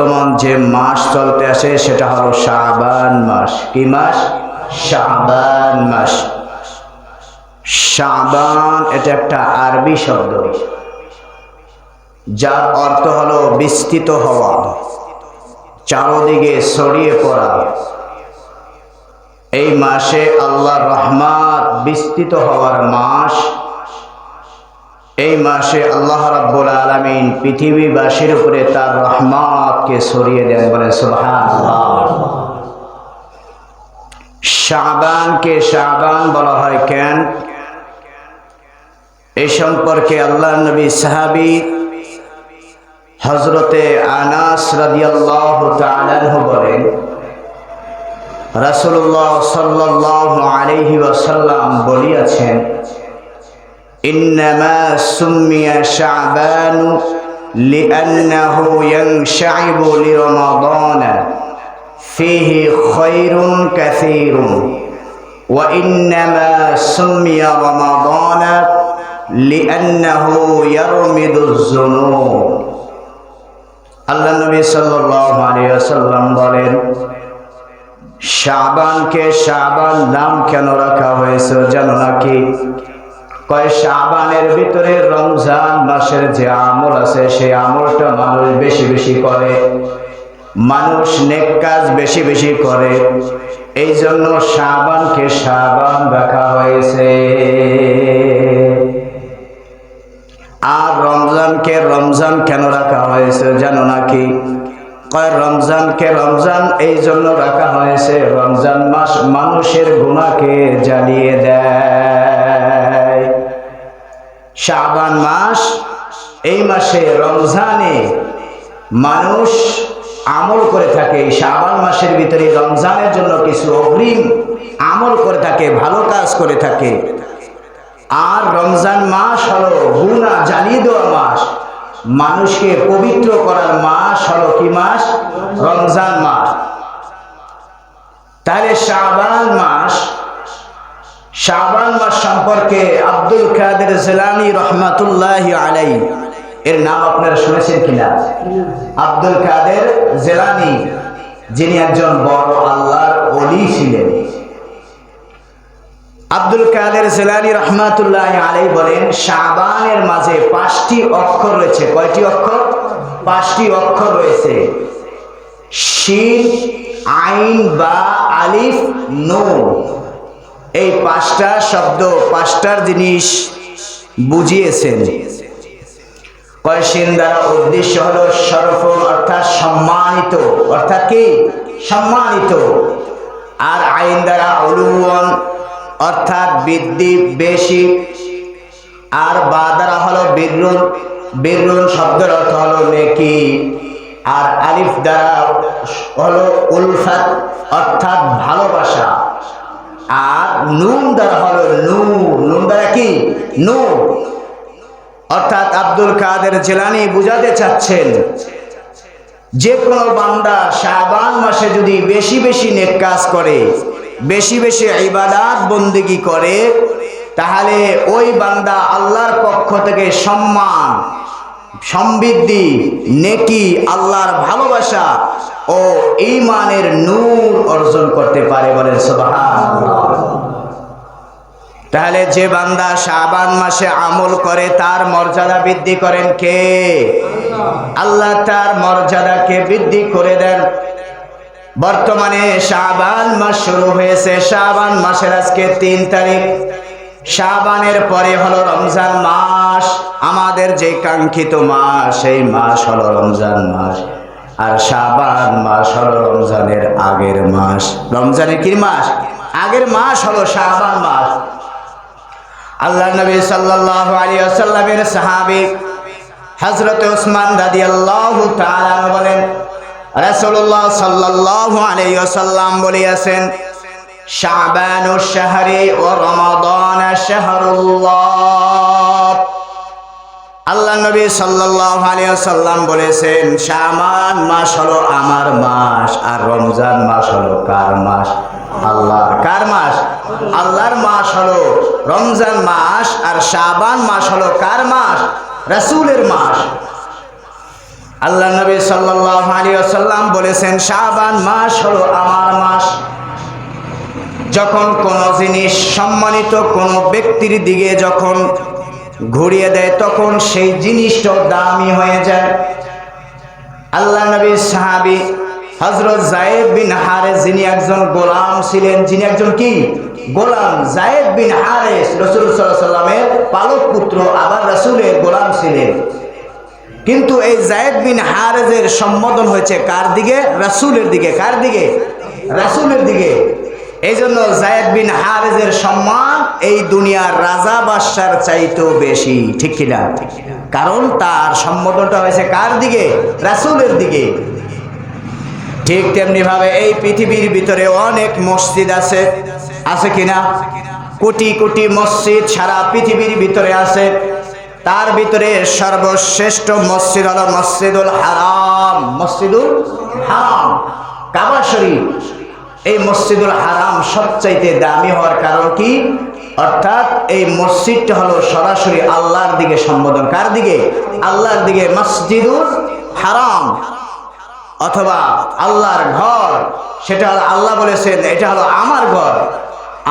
বর্তমান যে মাস চলতে আসে সেটা হলো শাবান মাস। কি মাস? শাবান মাস। শাবান এটা একটা আরবি শব্দ, যার অর্থ হলো বিস্তৃত হওয়া, চারদিকে ছড়িয়ে পড়া। এই মাসে আল্লাহর রহমত বিস্তৃত হওয়ার মাস। এই মাসে আল্লাহ রাব্বুল আলামিন পৃথিবীবাসীর উপরে তার রহমতকে ছড়িয়ে দেন। বলে সুবহানাল্লাহ। শাবানকে শাবান বলা হয় কেন? এই সম্পর্কে আল্লাহর নবী সাহাবী হযরতে আনাস রাদিয়াল্লাহু তাআলা আনহু বলেন, রাসূলুল্লাহ সাল্লাল্লাহু আলাইহি ওয়াসাল্লাম বলিয়াছেন, ইন্নামা সুম্মিয়া শাবানু লিআন্নাহু ইয়ানশাইবু লিরমাদান ফীহি খায়রুন কাসীরুন ওয়া ইন্নামা সুম্মিয়া রমাদান লিআন্নাহু ইয়ারমিদুজ যুনুব। আল্লাহ নবী সাল্লাল্লাহু আলাইহি ওয়াসাল্লাম বলেন, শাবানকে শাবান নাম কেন রাখা হয়েছে জানো নাকি? কয় শাবানের ভিতরে রমজান মাসের যে আমল আছে সেই আমলটা মানুষ বেশি বেশি করে, মানুষ নেক কাজ বেশি বেশি করে, এই জন্য শাবানকে শাবান রাখা হয়েছে। আর রমজানকে রমজান কেন রাখা হয়েছে জানো নাকি? কয় রমজানকে রমজান এই জন্য রাখা হয়েছে, রমজান মাস মানুষের গুনাহকে জ্বালিয়ে দেয়। শাবান মাস, এই মাসে রমজানে মানুষ আমল করে থাকে। এই শাবান মাসের ভিতরে রমজানের জন্য কিছু অগ্রিম আমল করে থাকে, ভালো কাজ করে থাকে। আর রমজান মাস হলো গুনাহ জ্বালিয়ে দেওয়ার মাস, মানুষকে পবিত্র করার মাস হলো কি মাস? রমজান মাস। তাহলে শাবান মাস, শাবান মাস সম্পর্কে আব্দুল কাদের জিলানী রহমাতুল্লাহি আলাইহি এর নাম আপনারা শুনেছেন কিনা? আব্দুল কাদের জিলানী, যিনি একজন বড় আল্লাহর ওলি ছিলেন। আব্দুল কাদের জিলানী রহমাতুল্লাহি আলাইহি বলেন, শাবানের মাঝে 5টি অক্ষর রয়েছে। কয়টি অক্ষর? 5টি অক্ষর রয়েছে। শিন, আইন, বা, আলিফ, নুন। এই 5টা শব্দ 5টার জিনিস বুঝিয়েছেন। কয় শিন দ্বারা উদ্দেশ্য হলো শরফুন অর্থাৎ সম্মানিত, অর্থাৎ কি? সম্মানিত। আর আইন দ্বারা উলুওয়ান অর্থাৎ বৃদ্ধি, বেশি। আর বা দ্বারা হলো বিররুন, বিররুন শব্দের অর্থ হলো নেকি। আর আলিফ দ্বারা হলো উলফাত অর্থাৎ ভালোবাসা। আর নুন দ্বারা হলো নূর, নুন দ্বারা কি? নূর। অর্থাৎ আব্দুল কাদের জিলানী বুঝাতে চাচ্ছেন, যে কোনো বান্দা শাবান মাসে যদি বেশি বেশি নেক কাজ করে, বেশি বেশি ইবাদত বন্দেগী করে, তাহলে ওই বান্দা আল্লাহর পক্ষ থেকে সম্মান, সমৃদ্ধি, নেকি, আল্লাহর ভালোবাসা ও ঈমানের নূর অর্জন করতে পারে। বলেন সুবহানাল্লাহ। তাহলে যে বান্দা শাবান মাসে আমল করে তার মর্যাদা বৃদ্ধি করেন কে? আল্লাহ তার মর্যাদাকে বৃদ্ধি করে দেন। বর্তমানে শাবান মাস শুরু হয়েছে। শাবান মাসের আজকে 3 তারিখ। শাবানের পরে হলো রমজান মাস, আমাদের যে কাঙ্ক্ষিত মাস, সেই মাস হলো রমজান মাস। আর শাবান মাস হলো রমজানের আগের মাস। রমজানের কি মাস? আগের মাস হলো শাবান মাস। আল্লাহ নবী সাল্লাল্লাহু আলাইহি ওয়াসাল্লামের সাহাবী হযরত ওসমান রাদিয়াল্লাহু তাআলা বলেন, রাসূলুল্লাহ সাল্লাল্লাহু আলাইহি ওয়াসাল্লাম বলেছেন, শাবানু শাহরি ওয়া রমাদান শাহরুল্লাহ। আল্লাহ নবী সাল্লাল্লাহু আলাইহি ওয়াসাল্লাম বলেছেন, শাবান মাস হলো আমার মাস, আর রমজান মাস হলো কার মাস? আল্লাহর। কার মাস? আল্লাহর মাস হলো রমজান মাস, আর শাবান মাস হলো কার মাস? রাসূলের মাস। আল্লাহ নবী সাল্লাল্লাহু আলাইহি ওয়াসাল্লাম বলেছেন শাবান মাস হলো আমার মাস। যখন কোনো জিনিস সম্মানিত কোনো ব্যক্তির দিকে যখন ঘুরিয়ে দেয় তখন সেই জিনিসটাও দামি হয়ে যায়। আল্লাহ নবীর সাহাবী হযরত যায়েদ বিন হারেস যিনি একজন গোলাম ছিলেন, যিনি একজন কি গোলাম, যায়েদ বিন হারেস রাসূল সাল্লাল্লাহু আলাইহি ওয়াসাল্লামের পালক পুত্র, আবার রাসূলের গোলাম ছিলেন। কিন্তু এই যায়েদ বিন হারেসের সম্বোধন হয়েছে কার দিকে? রাসূলের দিকে। কার দিকে? রাসূলের দিকে। এই জন্য যায়েদ বিন হারেসের সম্মান এই দুনিয়ার রাজা বাদশার চাইতেও বেশি, ঠিক কিনা? কারণ তার সম্বোধনটা হয়েছে কার দিকে? রাসূলের দিকে। ঠিক তেমনি ভাবে এই পৃথিবীর ভিতরে অনেক মসজিদ আছে, আছে কিনা? কোটি কোটি মসজিদ সারা পৃথিবীর ভিতরে আছে। তার ভিতরে সর্বশ্রেষ্ঠ মসজিদ হলো মসজিদুল হারাম। মসজিদুল হারাম, কাবা শরীফ। এই মসজিদুল হারাম সবচাইতে দামি হওয়ার কারণ কি? অর্থাৎ এই মসজিদটা হলো সরাসরি আল্লাহর দিকে সম্বোধন। কার দিকে? আল্লাহর দিকে। মসজিদুল হারাম অথবা আল্লাহর ঘর, সেটা আল্লাহ বলেছেন এটা হলো আমার ঘর।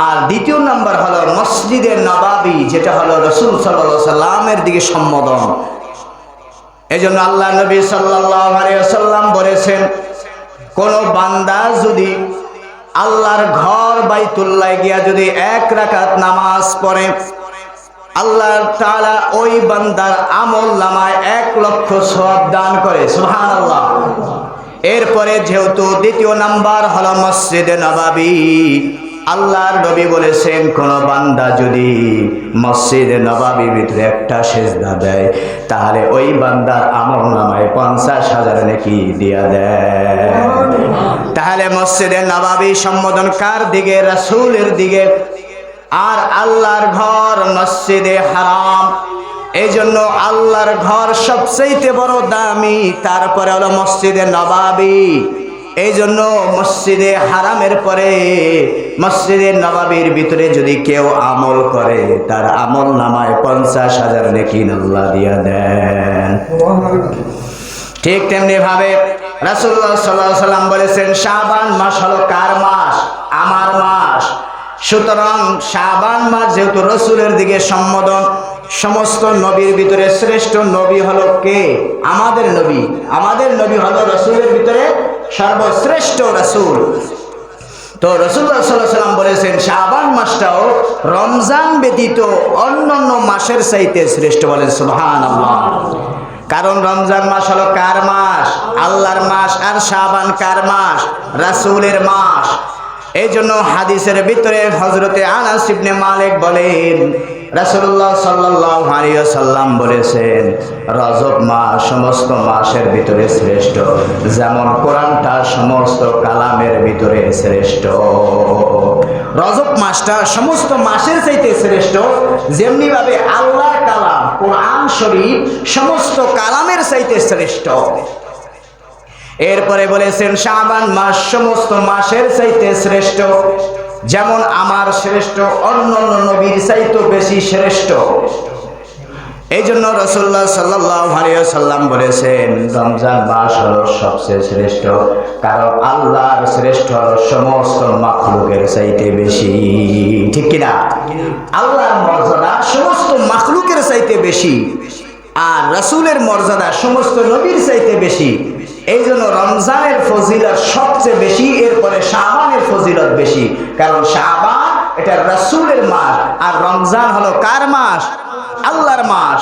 আর দ্বিতীয় নাম্বার হলো মসজিদে নবাবী, যেটা হলো রাসূল সাল্লাল্লাহু আলাইহি ওয়াসাল্লামের দিকে সম্বোধন। এজন্য আল্লাহ নবী সাল্লাল্লাহু আলাইহি ওয়াসাল্লাম বলেছেন কোন বান্দা যদি আল্লাহর ঘর বাইতুল্লাহ গিয়া যদি 1 রাকাত নামাজ পড়ে, আল্লাহ তাআলা ওই বান্দার আমল নামায় 1 লক্ষ সওয়াব দান করে। সুবহানাল্লাহ। এরপরে যেহেতু দ্বিতীয় নাম্বার হলো মসজিদে নবাবী, আল্লাহর নবী বলেছেন কোন বান্দা যদি মসজিদে নবাবীর ভিতরে একটা সিজদা দেয় তাহলে ওই বান্দার আমল নামায় 50,000 নেকি দিয়া দেয়। তাহলে মসজিদে নবাবী সম্বোধন কার দিকে? রাসূলের দিকে। আর আল্লাহর ঘর মসজিদে হারাম। এই জন্য আল্লাহর ঘর সবচেয়ে বড় দামি, তারপরে হলো মসজিদে নবাবী। এই জন্য মসজিদে হারামের পরে মসজিদে নবাবীর ভিতরে যদি কেউ আমল করে তার আমল নামায় 50,000 নেকি আল্লাহ দিয়া দেন। ঠিক তেমনি ভাবে রাসূলুল্লাহ সাল্লাল্লাহু আলাইহি ওয়াসাল্লাম বলেছেন শাবান মাস হলো কার মাস? আমার মাস। সুতরাং শাবান মাস যেহেতু রাসূলের দিকে সম্বোধন, সমস্ত নবীর ভিতরে শ্রেষ্ঠ নবী হলো কে? আমাদের নবী। আমাদের নবী হলো রাসূলের ভিতরে সর্বশ্রেষ্ঠ রাসূল। তো রাসূলুল্লাহ সাল্লাল্লাহু আলাইহি ওয়াসাল্লাম বলেছেন শাবান মাসটাও রমজান ব্যতীত অন্যান্য মাসের চাইতে শ্রেষ্ঠ। বলেন সুবহানাল্লাহ। কারণ রমজান মাস হলো কার মাস? আল্লাহর মাস। আর শাবান কার মাস? রাসূলের মাস। এই জন্য হাদিসের ভিতরে হযরতে আনাস ইবনে মালিক বলেন রাসূলুল্লাহ সাল্লাল্লাহু আলাইহি ওয়াসাল্লাম বলেছেন রজব মাস সমস্ত মাসের ভিতরে শ্রেষ্ঠ, যেমন কোরআনটা সমস্ত কালামের ভিতরে শ্রেষ্ঠ। রজব মাসটা সমস্ত মাসের চাইতে শ্রেষ্ঠ, যেমনি ভাবে আল্লাহর কালাম কোরআন শরীফ সমস্ত কালামের চাইতে শ্রেষ্ঠ। এরপরে বলেছেন শাবান মাস সমস্ত মাসের চাইতে শ্রেষ্ঠ, যেমন আমার শ্রেষ্ঠ অন্যান্য নবীর চাইতে বেশি শ্রেষ্ঠ। এই জন্য রাসূলুল্লাহ সাল্লাল্লাহু আলাইহি ওয়াসাল্লাম বলেছেন রমজান মাস হলো সবচেয়ে শ্রেষ্ঠ, কারণ আল্লাহর শ্রেষ্ঠ হলো সমস্ত মাখলুকের চাইতে বেশি। ঠিক কিনা? আল্লাহর মর্যাদা সমস্ত মাখলুকের চাইতে বেশি, আর রাসূলের মর্যাদা সমস্ত নবীর চাইতে বেশি। এই জন্য রমজানের ফজিলত সবচেয়ে বেশি, এরপরে শাবানের ফজিলত বেশি, কারণ শাবান এটা রাসূলের মাস আর রমজান হলো কার মাস? আল্লাহর মাস।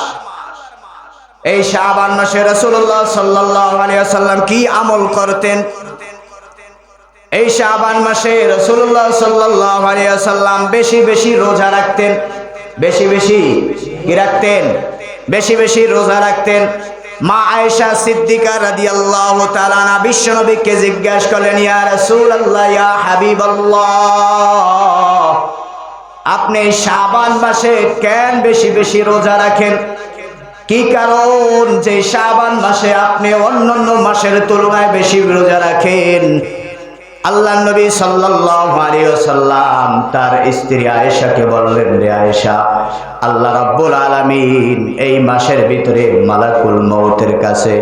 এই শাবান মাসে রাসূলুল্লাহ সাল্লাল্লাহু আলাইহি ওয়াসাল্লাম কি আমল করতেন? এই শাবান মাসে রাসূলুল্লাহ সাল্লাল্লাহু আলাইহি ওয়াসাল্লাম বেশি বেশি রোজা রাখতেন। বেশি বেশি কি রাখতেন? বেশি বেশি রোজা রাখতেন। মা আয়েশা সিদ্দিকা রাদিয়াল্লাহু তাআলা আনহা বিশ্বনবীকে জিজ্ঞাসা করলেন ইয়া রাসূলুল্লাহ ইয়া হাবিবাল্লাহ, আপনি শাবান মাসে কেন বেশি বেশি রোজা রাখেন? কি কারণ যে শাবান মাসে আপনি অন্যান্য মাসের তুলনায় বেশি রোজা রাখেন? আল্লাহর নবী সাল্লাল্লাহু আলাইহি ওয়াসাল্লাম তার স্ত্রী আয়েশাকে বললেন রে আয়েশা, আল্লাহ রাব্বুল আলামিন এই মাসের ভিতরে মালাকুল মউতের কাছে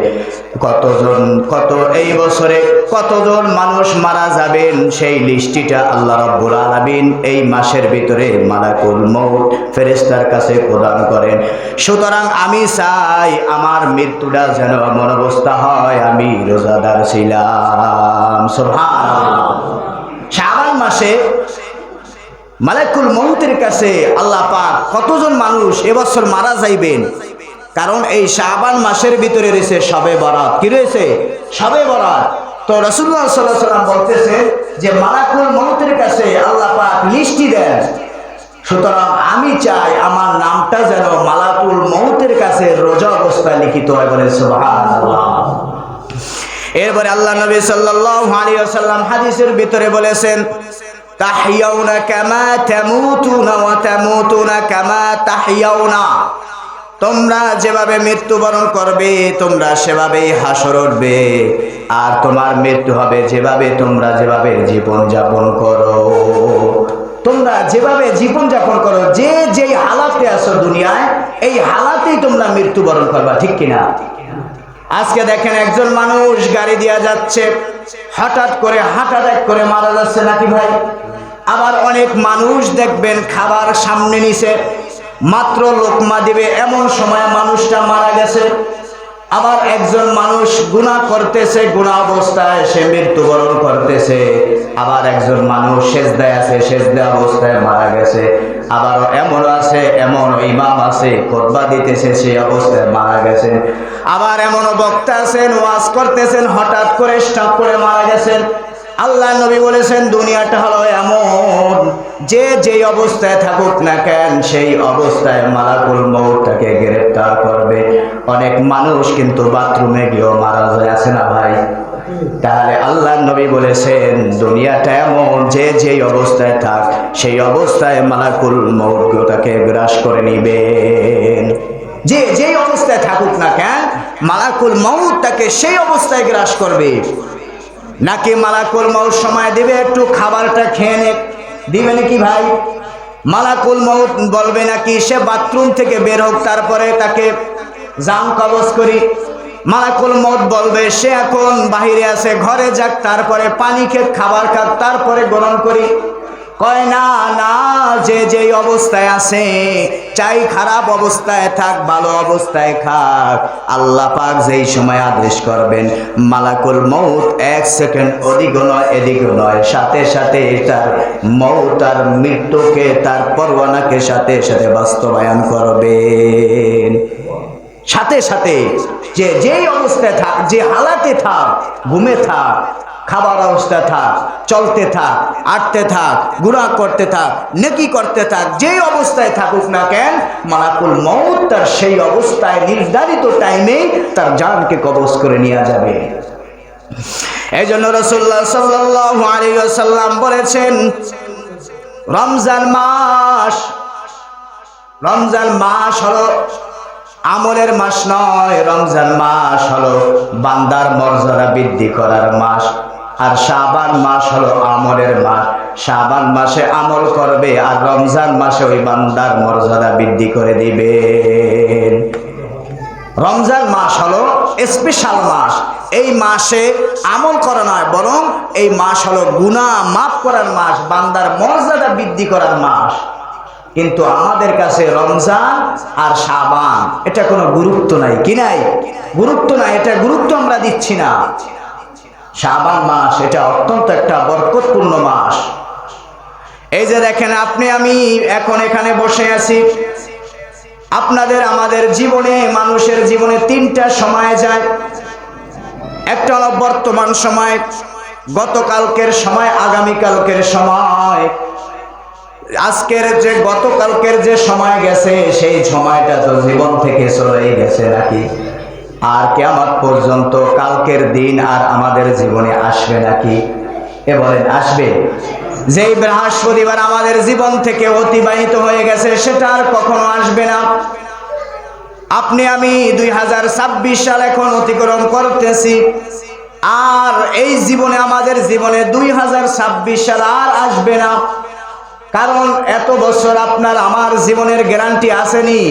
কত এই বছরে কতজন মানুষ মারা যাবেন সেই লিস্টিটা আল্লাহ রাব্বুল আলামিন এই মাসের ভিতরে মালাকুল মউত ফেরেশতার কাছে প্রদান করেন। সুতরাং আমি চাই আমার মৃত্যুটা যেন এমন অবস্থা হয় আমি রোজাদার ছিলাম। সুবহানাল্লাহ। শাবান মাসে মালাকুল মউতের কাছে আল্লাহ পাক কতজন মানুষ এবছর মারা যাইবেন, কারণ এই শাবান মাসের ভিতরে রয়েছে শবে বরাত। কি রয়েছে? শবে বরাত। তো রাসূলুল্লাহ সাল্লাল্লাহু আলাইহি ওয়াসাল্লাম বলতেছে যে মালাকুল মউতের কাছে আল্লাহ পাক লিস্টি দেন। সুতরাং আমি চাই আমার নামটা যেন মালাকুল মউতের কাছে রোজা অবস্থায় লিখিত হয়। বলে সুবহানাল্লাহ। এরপরে আল্লাহ নবী সাল্লাল্লাহু আলাইহি ওয়াসাল্লাম হাদিসের ভিতরে বলেছেন, তাহইয়াউনা কামা তামুতুনা ওয়া তামুতুনা কামা তাহইয়াউনা। তোমরা যেভাবে মৃত্যুবরণ করবে তোমরা সেভাবেই হাসর উঠবে, আর তোমার মৃত্যু হবে তোমরা যেভাবে জীবন যাপন করো। তোমরা যেভাবে জীবন যাপন করো, যে যেই হালাতে আছো দুনিয়ায়, এই হালাতেই তোমরা মৃত্যুবরণ করবা। ঠিক কিনা? আজকে দেখেন একজন মানুষ গাড়ি দিয়া যাচ্ছে, হঠাৎ করে হার্ট অ্যাটাক করে মারা যাচ্ছে, নাকি ভাই? আবার অনেক মানুষ দেখবেন খাবার সামনে নিছে, মাত্র লোকমা দিবে এমন সময় মানুষটা মারা গেছে। আবার একজন মানুষ গুনাহ করতেছে, গুনাহ অবস্থায় সে মৃত্যুবরণ করতেছে। আবার একজন মানুষ সেজদায় আছে, সেজদা অবস্থায় মারা গেছে। আবার এমন আছে, এমন ইমাম আছে খুতবা দিতেছে, সেই অবস্থায় মারা গেছে। আবার এমন বক্তা আছেন ওয়াজ করতেছেন, হঠাৎ করে স্ট্রোক করে মারা গেছেন। আল্লাহ নবী বলেছেন দুনিয়াটা হলো এমন, যে যেই অবস্থায় থাকুক না কেন সেই অবস্থায় মালাকুল মউত তাকে গ্রেফতার করবে। অনেক মানুষ কিন্তু বাথরুমে গিয়েও মারা যায়, আছে না ভাই? তাহলে আল্লাহ নবী বলেছেন দুনিয়াটা এমন, যে যেই অবস্থায় থাক সেই অবস্থায় মালাকুল মউত তাকে গ্রাস করে নিবেন। যে যেই অবস্থায় থাকুক না কেন মালাকুল মউত তাকে সেই অবস্থায় গ্রাস করবে। নাকি মালাকুল মউত সময় দিবে একটু খাবারটা খেয়ে নে, দিবে নাকি ভাই? মালাকুল মউত বলবে নাকি সে বাথরুম থেকে বের হোক তারপরে তাকে জান কবজ করি? মালাকুল মউত বলবে সে এখন বাহিরে আছে, ঘরে যাক, তারপরে পানি খেয়ে খাবার খাক, তারপরে গ্রহণ করি? কয় না না, যে যেই অবস্থায় আছে, চাই খারাপ অবস্থায় থাক ভালো অবস্থায় খাক, আল্লাহ পাক যেই সময় আদেশ করবেন মালাকুল মউত 1 সেকেন্ড ওদিকে নয় এদিকে নয়, সাথে সাথে তার মউত আর মৃত্যুকে তার পরওয়ানাকে সাথে সাথে বাস্তবায়ন করবেন। সাথে সাথে যে যেই অবস্থায় থাক, যে হালাতে থাক, ঘুমে থাক, খাবার অবস্থা থাক, চলতে থাক, আটতে থাক, গুনাহ করতে থাক, নেকি করতে থাক, যেই অবস্থায় থাকুক না কেন মালাকুল মউত তার সেই অবস্থায় নির্ধারিত টাইমে তার জানকে কবজ করে নিয়ে যাবে। এই জন্য রাসূলুল্লাহ সাল্লাল্লাহু আলাইহি ওয়াসাল্লাম বলেছেন রমজান মাস হলো আমলের মাস নয়, রমজান মাস হলো বান্দার মর্যাদা বৃদ্ধি করার মাস। আর শাবান মাস হলো আমলের মাস। শাবান মাসে আমল করবে আর রমজান মাসে ওই বান্দার মর্যাদা বৃদ্ধি করে দিবেন। রমজান মাস হলো স্পেশাল মাস। এই মাসে আমল করা নয়, বরং এই মাস হলো গুনাহ মাফ করার মাস, বান্দার মর্যাদা বৃদ্ধি করার মাস। কিন্তু আমাদের কাছে রমজান আর শাবান এটা কোনো গুরুত্ব নাই। কি নাই? গুরুত্ব নাই, এটা গুরুত্ব আমরা দিচ্ছি না। শাবান মাস এটা অত্যন্ত একটা বরকতপূর্ণ মাস। এই যে দেখেন আপনি আমি এখন এখানে বসে আছি, আপনাদের আমাদের জীবনে, মানুষের জীবনে 3টা সময় যায়। একটা হলো বর্তমান সময়, গতকালকের সময়, আগামীকালকের সময়। আজকের যে গতকালকের যে সময় গেছে সেই সময়টা তো জীবন থেকে চলেই গেছে, নাকি? আর কিয়ামত পর্যন্ত কালকের দিন আর আমাদের জীবনে আসবে নাকি? এ বলেন, আসবে? যেই বৃহস্পতিবার আমাদের জীবন থেকে অতিবাহিত হয়ে গেছে সেটা আর কখনো আসবে না। আপনি আমি 2026 সাল এখন অতিক্রম করতেছি, আর এই জীবনে আমাদের জীবনে 2026 সাল আর আসবে না। কারণ এত বছর আপনার আমার জীবনের গ্যারান্টি আসেনি,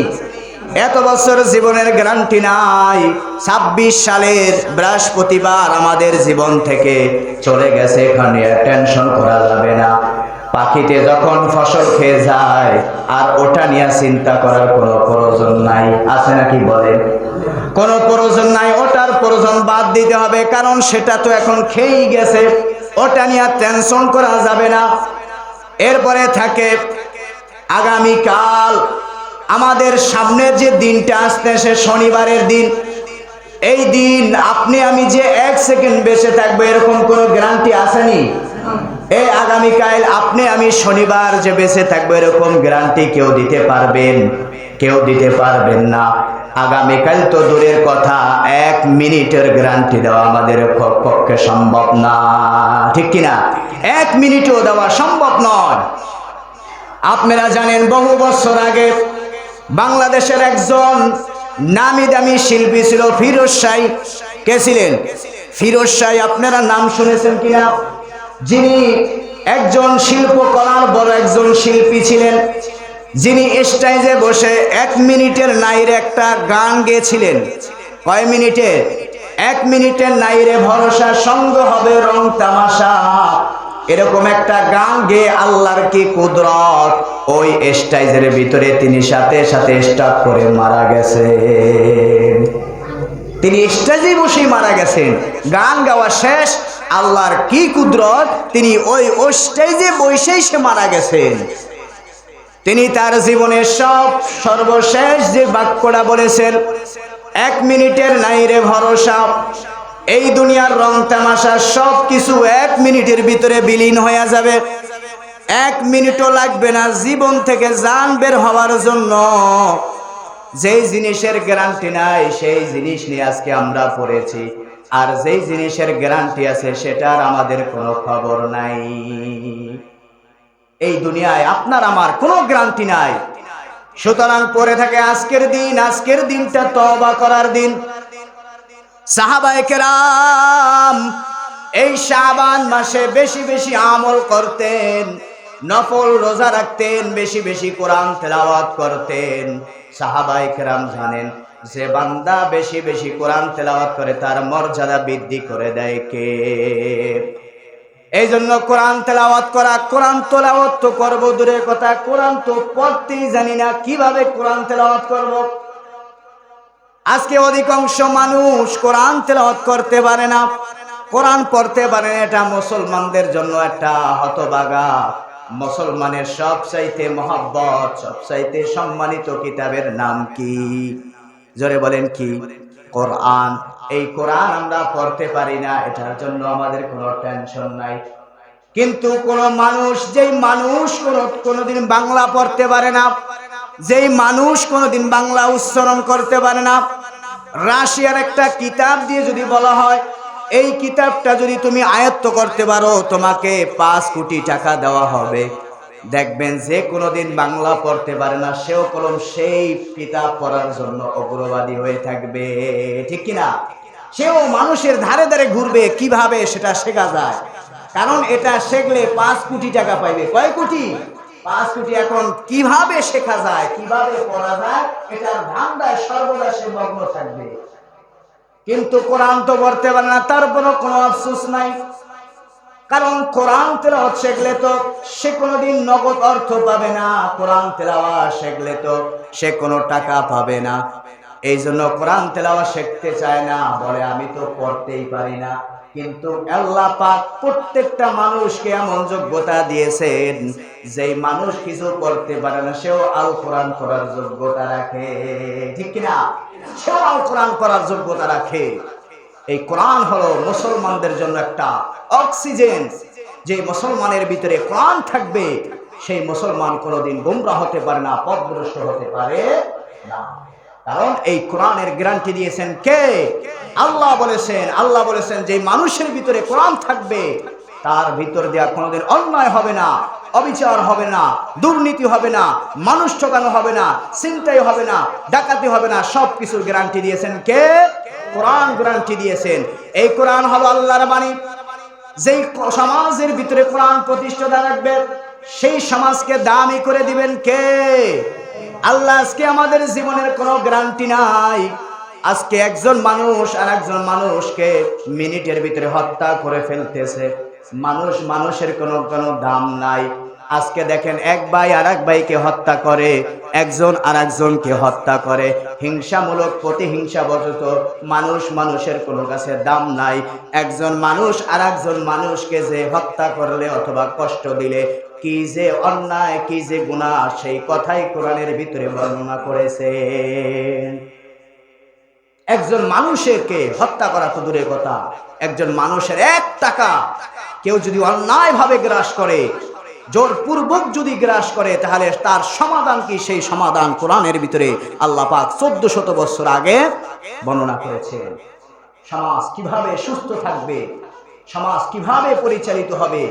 এত বছর জীবনের গ্যারান্টি নাই। 26 সালের বৃহস্পতিবার আমাদের জীবন থেকে চলে গেছে, এখানে টেনশন করা যাবে না। পাখিতে যখন ফসল খেয়ে যায় আর ওটা নিয়ে চিন্তা করার কোনো প্রয়োজন নাই, আছে নাকি বলেন? কোনো প্রয়োজন নাই, ওটার প্রয়োজন বাদ দিতে হবে, কারণ সেটা তো এখন খেয়েই গেছে, ওটা নিয়ে টেনশন করা যাবে না। এরপরে থাকে আগামীকাল, আমাদের সামনের যে দিনটা আসতেছে শনিবারের দিন। এই দিন আপনি আমি যে 1 সেকেন্ড বেঁচে থাকবো এরকম কোনো গ্যারান্টি আসেনি। এই আগামীকাল আপনি আমি শনিবার যে বেঁচে থাকবো এরকম গ্যারান্টি কেউ দিতে পারবেন? কেউ দিতে পারবেন না। আগামীকাল তো দূরের কথা, 1 মিনিটের গ্যারান্টি দেওয়া আমাদের পক্ষে সম্ভব না, ঠিক কিনা? 1 মিনিটও দেওয়া সম্ভব নয়। আপনারা জানেন বহু বছর আগে বাংলাদেশের একজন নামি দামি শিল্পী ছিল ফিরোজ শাহ। কে ছিলেন? ফিরোজ শাহ। আপনারা নাম শুনেছেন কিনা? যিনি একজন শিল্পকলার বড় একজন শিল্পী ছিলেন, যিনি স্টেজে বসে 1 মিনিটের নাইরে একটা গান গেয়েছিলেন। কয় মিনিটের? 1 মিনিটের নাইরে ভরসা, সঙ্গ হবে রং তামাশা, এরকম একটা গান গেয়ে আল্লাহর কি কুদরত, ওই স্টেজের ভিতরে তিনি সাথে সাথে স্ট্রোক করে মারা গেছেন। তিনি স্টেজে বসে মারা গেছেন, গান গাওয়া শেষ, আল্লাহর কি কুদরত, তিনি ওই স্টেজে বসেই সে মারা গেছেন। তিনি তার জীবনের সর্বশেষ যে বাক্যটা বলেছেন, 1 মিনিটের নাইরে ভরসা, এই দুনিয়ার রং তামাশা সব কিছু 1 মিনিটের ভিতরে বিলীন হয়ে যাবে, 1 মিনিটও লাগবে না জীবন থেকে জান বের হওয়ার জন্য। যেই জিনিসের গ্যারান্টি নাই সেই জিনিস নিয়ে আজকে আমরা পড়েছি, আর যেই জিনিসের গ্যারান্টি আছে সেটার আমাদের কোনো খবর নাই। এই দুনিয়ায় আপনার আমার কোনো গ্যারান্টি নাই। সুতরাং পড়ে থাকে আজকের দিন, আজকের দিনটা তওবা করার দিন। সাহাবায়ে কেরাম এই শাবান মাসে বেশি বেশি আমল করতেন, নফল রোজা রাখতেন, বেশি বেশি কোরআন তেলাওয়াত করতেন। সাহাবায়ে কেরাম জানেন যে বান্দা বেশি বেশি কোরআন তেলাওয়াত করে তার মর্যাদা বৃদ্ধি করে দেয় কে? এই জন্য কোরআন তেলাওয়াত করা, কোরআন তেলাওয়াত তো করবো দূরের কথা, কোরআন তো পড়তেই জানি না, কিভাবে কোরআন তেলাওয়াত করব? আজকে অধিকাংশ মানুষ কোরআন তেলাওয়াত করতে পারে না, কোরআন পড়তে পারে না। এটা মুসলমানদের জন্য একটা হতভাগা। মুসলমানের সবচাইতে মহব্বত, সবচাইতে সম্মানিত কিতাবের নাম কি? জোরে বলেন কি? কোরআন। এই কোরআন আমরা পড়তে পারি না, এটার জন্য আমাদের কোনো টেনশন নাই। কিন্তু কোন মানুষ, যেই মানুষ কোনোদিন বাংলা পড়তে পারে না, যেই মানুষ কোনোদিন বাংলা উচ্চারণ করতে পারে না, রাশিয়ার একটা কিতাব দিয়ে যদি বলা হয় এই কিতাবটা যদি তুমি আয়ত্ত করতে পারো তোমাকে 5 কোটি টাকা দেওয়া হবে, দেখবেন যে কোনোদিন বাংলা পড়তে পারে না সেও কলম সেই কিতাব পড়ার জন্য অগ্রবাদী হয়ে থাকবে, ঠিক কিনা? সেও মানুষের ধারে ধারে ঘুরবে কিভাবে সেটা শেখা যায়, কারণ এটা শিখলে 5 কোটি টাকা পাইবে। কয় কোটি? 5 কোটি। এখন কিভাবে শেখা যায়, কিভাবে পড়া যায়, এটার ধান্দায় সর্বদা সে মগ্ন থাকবে। কিন্তু কোরআন তো পড়তে পারে না, তারপরও কোনো আফসোস নাই, কারণ কোরআন তেলাওয়াত শিখলে তো সে কোনোদিন নগদ অর্থ পাবে না, কোরআন তেলাওয়াত শিখলে তো সে কোনো টাকা পাবে না। এই জন্য কোরআন তেলাওয়াত শিখতে চায় না, বলে আমি তো পড়তেই পারি না। কিন্তু আল্লাহ পাক প্রত্যেকটা মানুষকে এমন যোগ্যতা দিয়েছেন, যেই মানুষ কিছু করতে পারে না সেও আল কোরআন পড়ার যোগ্যতা রাখে, ঠিক কিনা? সেও আল কোরআন পড়ার যোগ্যতা রাখে। এই কোরআন হলো মুসলমানদের জন্য একটা অক্সিজেন। যে মুসলমানের ভিতরে কোরআন থাকবে সেই মুসলমান কোনোদিন গোমরাহ হতে পারে না, পথভ্রষ্ট হতে পারে না। কারণ এই কোরআনের গ্যারান্টি দিয়েছেন কে? আল্লাহ বলেছেন। আল্লাহ বলেছেন যে মানুষের ভিতরে কোরআন থাকবে তার ভিতর দেয়া কোনোদিন অন্যায় হবে না, অবিচার হবে না, দুর্নীতি হবে না, মানুষ ঠকানো হবে না, ছিনতাই হবে না, ডাকাতি হবে না। সবকিছুর গ্যারান্টি দিয়েছেন কে? কোরআন গ্যারান্টি দিয়েছেন। এই কোরআন হলো আল্লাহর বাণী। যেই সমাজের ভিতরে কোরআন প্রতিষ্ঠা রাখবে সেই সমাজকে দামি করে দিবেন কে? আল্লাহ। আজকে আমাদের জীবনের কোনো গ্যারান্টি নাই। আজকে একজন মানুষ আর একজন মানুষকে মিনিটের ভিতরে হত্যা করে ফেলতেছে। মানুষের কোনো দাম নাই। আজকে দেখেন, এক ভাই আর এক ভাইকে হত্যা করে, একজন আর একজনকে হত্যা করে, হিংসামূলক প্রতিহিংসাবশত মানুষের কোনো কাছে দাম নাই। একজন মানুষ আর একজন মানুষকে যে হত্যা করলে অথবা কষ্ট দিলে কি যে অন্যায়, কি যে গুনাহ, সেই কথাই কোরআনের ভিতরে বর্ণনা করেছে। একজন মানুষকে হত্যা করা তো দূরের কথা, একজন মানুষের ১ টাকা কেউ যদি অন্যায়ভাবে গ্রাস করে, জোরপূর্বক যদি গ্রাস করে, তাহলে তার সমাধান কি? সেই সমাধান কোরআনের ভিতরে আল্লাহ পাক ১৪০০ বছর আগে বর্ণনা করেছেন। সমাজ কিভাবে সুস্থ থাকবে, সমাজ কিভাবে পরিচালিত হবে?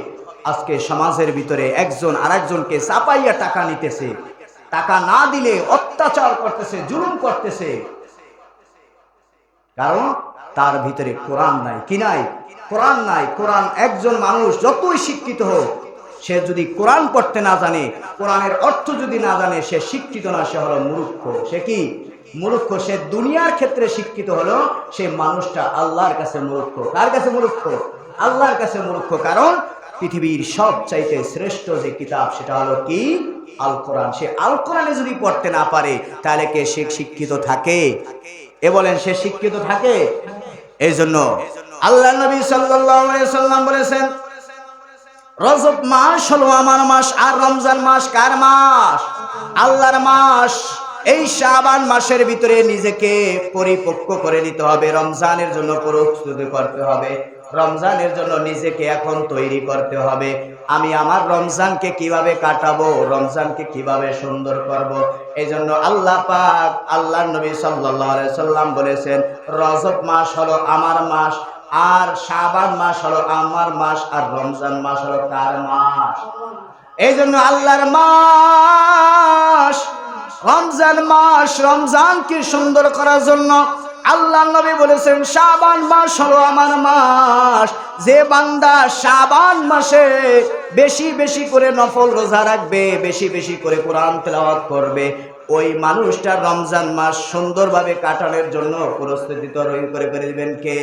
আজকে সমাজের ভিতরে একজন আরেকজনকে চাপাইয়া টাকা নিতেছে, টাকা না দিলে অত্যাচার করতেছে, জুলুম করতেছে, কারণ তার ভিতরে কোরআন নাই। কি নাই? কোরআন নাই। কোরআন, একজন মানুষ যতই শিক্ষিত হোক, সে যদি কোরআন পড়তে না জানে, কোরআনের অর্থ যদি না জানে, সে শিক্ষিত না, সে হলো মূর্খ। সে কি? মূর্খ। সে দুনিয়ার ক্ষেত্রে শিক্ষিত হলো, সে মানুষটা আল্লাহর কাছে মূর্খ। কার কাছে মূর্খ? আল্লাহর কাছে মূর্খ। কারণ পৃথিবীর সবচাইতে শ্রেষ্ঠ যে কিতাব, সেটা হলো কি? আল কোরআন। সে আল কোরআনে যদি পড়তে না পারে, তাহলে কে সে শিক্ষিত থাকে? এ বলেন, সে শিক্ষিত থাকে? এই জন্য আল্লাহ নবী সাল্লাল্লাহু আলাইহি সাল্লাম বলেছেন, রজব মাস হলো আমার মাস, আর রমজান মাস কার মাস? আল্লাহর মাস। এই শাবান মাসের ভিতরে নিজেকে পরিপক্ক করে নিতে হবে, রমজানের জন্য প্রস্তুতি করতে হবে, রমজানের জন্য নিজেকে এখন তৈরি করতে হবে। আমি আমার রমজানকে কিভাবে কাটাবো, রমজানকে কিভাবে সুন্দর করব, এই জন্য আল্লাহ পাক, আল্লাহর নবী সাল্লাল্লাহু আলাইহি সাল্লাম বলেছেন, রজব মাস হলো আমার মাস, আর শাবান মাস হলো আমার মাস, আর রমজান মাস হলো কার মাস? এই জন্য আল্লাহর মাস রমজান মাস, রমজানকে সুন্দর করার জন্য আল্লাহ নবী বলেছেন, শাবান মাস হলো আমার মাস। যে বান্দা শাবান মাসে বেশি বেশি করে নফল রোজা রাখবে, বেশি বেশি করে কোরআন তেলাওয়াত করবে, ওই মানুষটা রমজান মাস সুন্দরভাবে কাটানোর জন্য প্রস্তুতি তৈরি করে দিবেন কে?